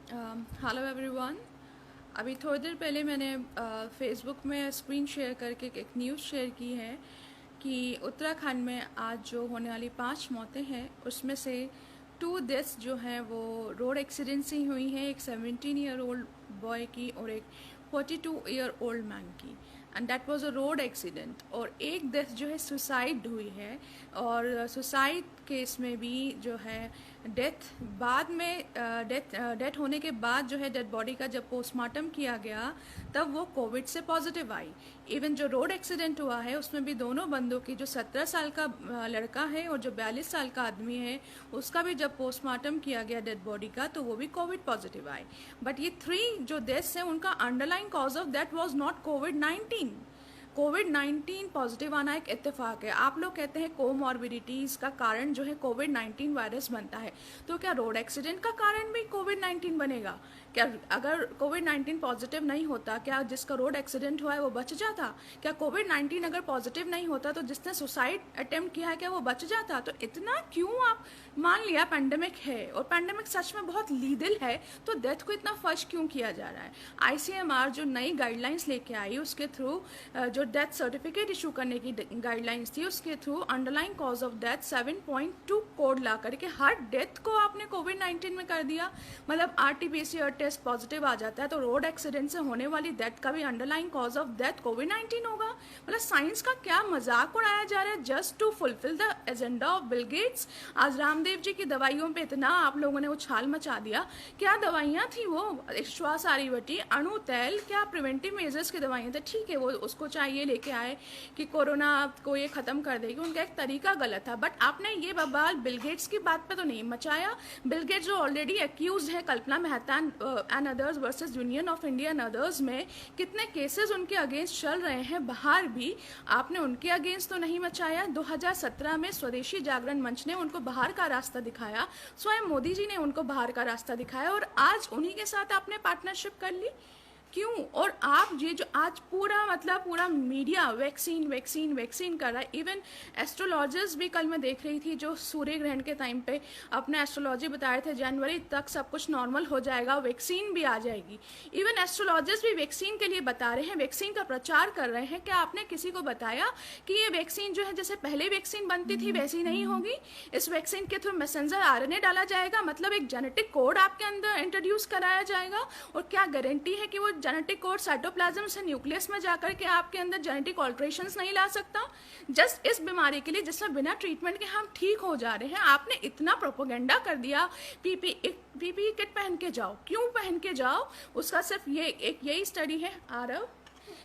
Hello everyone. अभी थोड़ी देर पहले मैंने फेसबुक में स्क्रीन शेयर करके एक न्यूज़ शेयर की है कि उत्तराखंड में आज जो होने वाली 5 मौतें हैं उसमें से 2 डेथ्स जो हैं वो रोड एक्सीडेंट से ही हुई हैं, एक 17 ईयर ओल्ड बॉय की और एक 42 ईयर ओल्ड मैन की, and that was a road accident. और एक डेथ जो है सुसाइड हुई है, और सुसाइड केस में भी जो है डेथ बाद में डेथ होने के बाद जो है डेड बॉडी का जब पोस्टमार्टम किया गया तब वो कोविड से पॉजिटिव आई। इवन जो रोड एक्सीडेंट हुआ है उसमें भी दोनों बंदों की, जो 17 साल का लड़का है और जो 42 साल का आदमी है, उसका भी जब पोस्टमार्टम किया गया डेड बॉडी का तो वो भी कोविड पॉजिटिव आए। बट ये 3 जो डेथ्स हैं उनका underline cause of that was not covid. Covid positive आना एक इत्तेफाक है। आप लोग कहते हैं कोमॉर्बिडिटीज़ का कारण जो है कोविड-19 वायरस बनता है, तो क्या रोड एक्सीडेंट का कारण भी कोविड-19 बनेगा? क्या अगर कोविड-19 पॉजिटिव नहीं होता, क्या जिसका रोड एक्सीडेंट हुआ है वो बच जाता? क्या कोविड-19 अगर पॉजिटिव नहीं होता तो जिसने सुसाइड अटेम्प्ट किया है क्या वो बच जाता? तो इतना क्यों आप मान लिया पेंडेमिक है और पेंडेमिक सच में बहुत लीगल है, तो डेथ को इतना फर्ज क्यों किया जा रहा है? आईसीएमआर जो नई गाइडलाइंस लेके आई उसके थ्रू जो डेथ सर्टिफिकेट इशू करने की गाइडलाइंस थी उसके through underline cause of death 7.2 code ला करके हर डेथ को आपने कोविड-19 में कर दिया। मतलब आरटीपीसीआर टेस्ट पॉजिटिव आ जाता है तो रोड एक्सीडेंट से होने वाली डेथ का भी अंडरलाइन कॉज ऑफ डेथ कोविड-19 होगा। मतलब साइंस का क्या मजाक उड़ाया जा रहा है just to fulfil the agenda of Bill Gates. आज रामदेव जी की दवाइयों पे इतना आप लोगों ने उछाल मचा दिया। क्या दवाइयाँ थी वो? श्वास आरीवटी, अणु तेल, क्या प्रिवेंटिव मेजर्स की दवाइयाँ थी। ठीक है, वो उसको चाहिए लेके आए कि कोरोना को ये ख़त्म कर देगी, उनका एक तरीका गलत था। बट आपने ये बवाल बिल गेट्स की बात पे तो नहीं मचाया। बिल गेट्स जो ऑलरेडी एक्यूज है Kalpana Mehta and others versus Union of India and others में, कितने केसेस उनके अगेंस्ट चल रहे हैं बाहर भी, आपने उनके अगेंस्ट तो नहीं मचाया। 2017 में स्वदेशी जागरण मंच ने उनको बाहर का रास्ता दिखाया, स्वयं मोदी जी ने उनको बाहर का रास्ता दिखाया, और आज उन्हीं के साथ आपने पार्टनरशिप कर ली। क्यों? और आप ये जो आज पूरा मीडिया वैक्सीन वैक्सीन वैक्सीन कर रहा है। इवन एस्ट्रोलॉजर्स भी, कल मैं देख रही थी, जो सूर्य ग्रहण के टाइम पे अपने एस्ट्रोलॉजी बता रहे थे जनवरी तक सब कुछ नॉर्मल हो जाएगा, वैक्सीन भी आ जाएगी। इवन एस्ट्रोलॉजर्स भी वैक्सीन के लिए बता रहे हैं, वैक्सीन का प्रचार कर रहे हैं। क्या आपने किसी को बताया कि ये वैक्सीन जो है जैसे पहले वैक्सीन बनती थी वैसी नहीं होगी? इस वैक्सीन के थ्रू मैसेंजर आरएनए डाला जाएगा, मतलब एक जेनेटिक कोड आपके अंदर इंट्रोड्यूस कराया जाएगा। और क्या गारंटी है कि वो जेनेटिक कोड साइटोप्लाज्म से न्यूक्लियस में जाकर के आपके अंदर जेनेटिक ऑल्ट्रेशंस नहीं ला सकता? जस्ट इस बीमारी के लिए जिसमें बिना ट्रीटमेंट के हम ठीक हो जा रहे हैं, आपने इतना प्रोपोगेंडा कर दिया। पीपी किट पहन के जाओ। क्यों पहन के जाओ? उसका सिर्फ यही स्टडी है आरव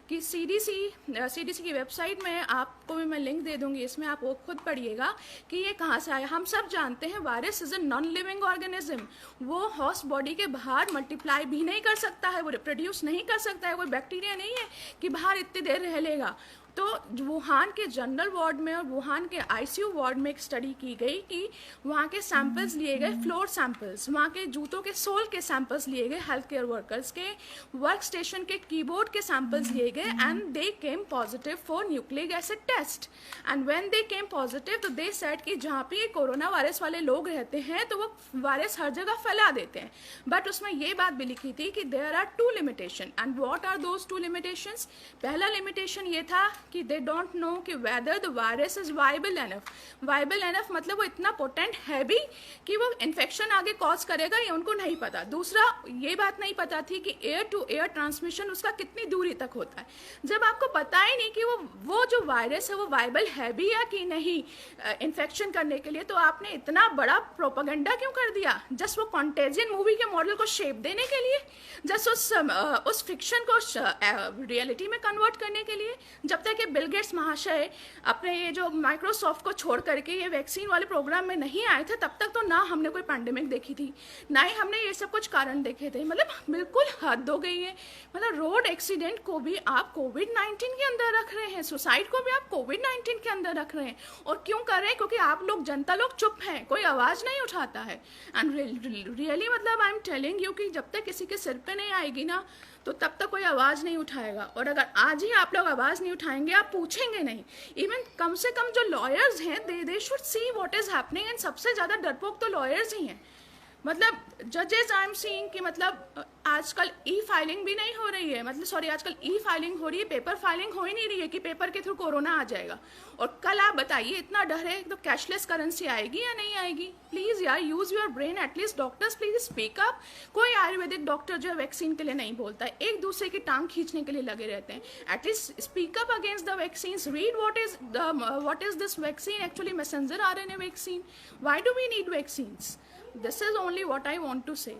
कि सीडीसी की वेबसाइट में आपको भी मैं लिंक दे दूंगी, इसमें आप वो खुद पढ़िएगा कि ये कहाँ से आया। हम सब जानते हैं virus is a non living organism. वो हॉस्ट बॉडी के बाहर मल्टीप्लाई भी नहीं कर सकता है, वो रिप्रोड्यूस नहीं कर सकता है, कोई बैक्टीरिया नहीं है कि बाहर इतनी देर रह लेगा। तो वुहान के जनरल वार्ड में और वुहान के आईसीयू वार्ड में एक स्टडी की गई कि वहाँ के सैंपल्स लिए गए, फ्लोर सैंपल्स, वहाँ के जूतों के सोल के सैंपल्स लिए गए, हेल्थ केयर वर्कर्स के वर्क स्टेशन के कीबोर्ड के सैंपल्स लिए गए, and they came positive for nucleic acid test. And when they came positive तो दे सेड कि जहाँ पे ये कोरोना वायरस वाले लोग रहते हैं तो वो वायरस हर जगह फैला देते हैं। बट उसमें ये बात भी लिखी थी कि there are 2 limitation, and what are those 2 limitations? पहला लिमिटेशन ये था कि दे डोंट नो कि whether the virus is viable enough. Viable enough मतलब वो इतना पोटेंट है भी कि वो इन्फेक्शन आगे कॉज करेगा, ये उनको नहीं पता। दूसरा ये बात नहीं पता थी कि एयर टू एयर ट्रांसमिशन उसका कितनी दूरी तक होता है। जब आपको पता ही नहीं कि वो जो वायरस है वो वाइबल है भी या कि नहीं इन्फेक्शन करने के लिए, तो आपने इतना बड़ा प्रोपेगेंडा क्यों कर दिया? जस्ट वो कॉन्टेजियन मूवी के मॉडल को शेप देने के लिए, जस्ट उस फिक्शन को रियलिटी में कन्वर्ट करने के लिए। जब तक कि बिल गेट्स महाशय अपने ये जो माइक्रोसॉफ्ट को छोड़ करके ये वैक्सीन वाले प्रोग्राम में नहीं आए थे, तब तक तो ना हमने कोई पैंडेमिक देखी थी, ना ही हमने ये सब कुछ कारण देखे थे। मतलब बिल्कुल हद हो गई है। मतलब रोड एक्सीडेंट को भी आप कोविड-19 के अंदर रख रहे हैं, सुसाइड को भी आप कोविड-19 के अंदर रख रहे हैं। और क्यों कर रहे हैं? क्योंकि आप लोग, जनता लोग चुप हैं, कोई आवाज़ नहीं उठाता है। एंड रियली मतलब आई एम टेलिंग यू कि जब तक किसी के सिर पे नहीं आएगी ना तो तब तक कोई आवाज़ नहीं उठाएगा। और अगर आज ही आप लोग आवाज़ नहीं उठाएंगे, आप पूछेंगे नहीं, इवन कम से कम जो लॉयर्स हैं they should see what is happening. And सबसे ज़्यादा डरपोक तो लॉयर्स ही हैं। मतलब जजेस आई एम सीइंग कि मतलब आजकल ई फाइलिंग भी नहीं हो रही है, मतलब सॉरी आजकल ई फाइलिंग हो रही है, पेपर फाइलिंग हो ही नहीं रही है कि पेपर के थ्रू कोरोना आ जाएगा। और कल आप बताइए इतना डर है तो कैशलेस करेंसी आएगी या नहीं आएगी? प्लीज़ यार use your brain, at least doctors please speak up. कोई आयुर्वेदिक डॉक्टर जो है वैक्सीन के लिए नहीं बोलता है, एक दूसरे की टांग खींचने के लिए लगे रहते हैं। At least speak up against the vaccine, read what is this vaccine actually, messenger RNA vaccine, why do we need vaccines? This is only what I want to say.